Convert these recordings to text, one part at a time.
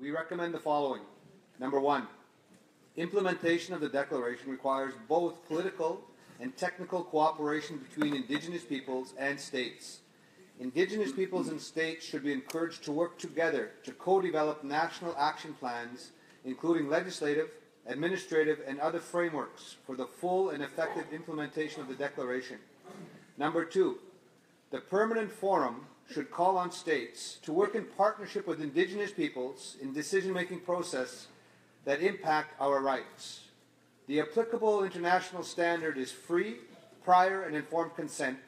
We recommend the following. Number one, implementation of the Declaration requires both political and technical cooperation between Indigenous peoples and states. Indigenous peoples and states should be encouraged to work together to co-develop national action plans, including legislative, administrative, and other frameworks for the full and effective implementation of the Declaration. Number two, the Permanent Forum should call on states to work in partnership with Indigenous peoples in decision-making process that impact our rights. The applicable international standard is free, prior, and informed consent,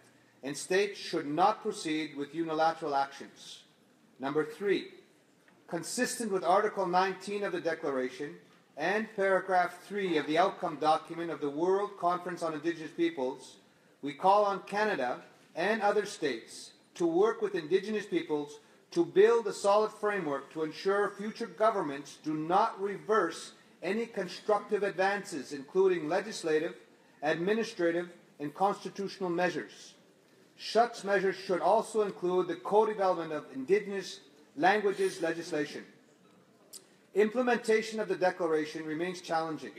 and states should not proceed with unilateral actions. Number three, consistent with Article 19 of the Declaration and Paragraph 3 of the outcome document of the World Conference on Indigenous Peoples, we call on Canada and other states to work with Indigenous peoples to build a solid framework to ensure future governments do not reverse any constructive advances, including legislative, administrative, and constitutional measures. Such measures should also include the co-development of Indigenous languages legislation. Implementation of the Declaration remains challenging.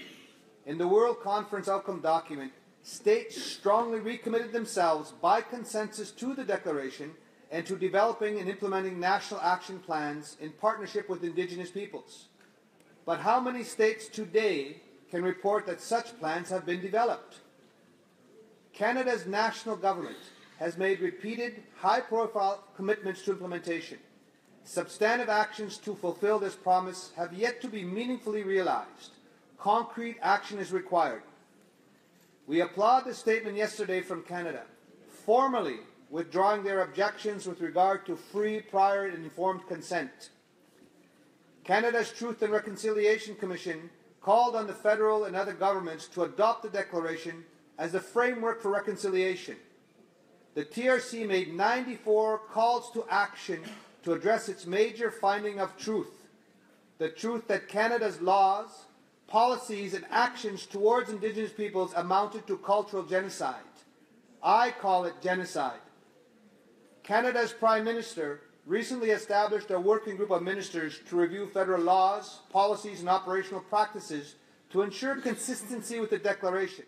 In the World Conference outcome document, states strongly recommitted themselves by consensus to the Declaration and to developing and implementing national action plans in partnership with Indigenous peoples. But how many states today can report that such plans have been developed? Canada's national government has made repeated, high-profile commitments to implementation. Substantive actions to fulfill this promise have yet to be meaningfully realized. Concrete action is required. We applaud the statement yesterday from Canada, formally withdrawing their objections with regard to free, prior, and informed consent. Canada's Truth and Reconciliation Commission called on the federal and other governments to adopt the Declaration as a framework for reconciliation. The TRC made 94 calls to action to address its major finding of truth, the truth that Canada's laws, policies, and actions towards Indigenous peoples amounted to cultural genocide. I call it genocide. Canada's Prime Minister recently established a working group of ministers to review federal laws, policies, and operational practices to ensure consistency with the Declaration.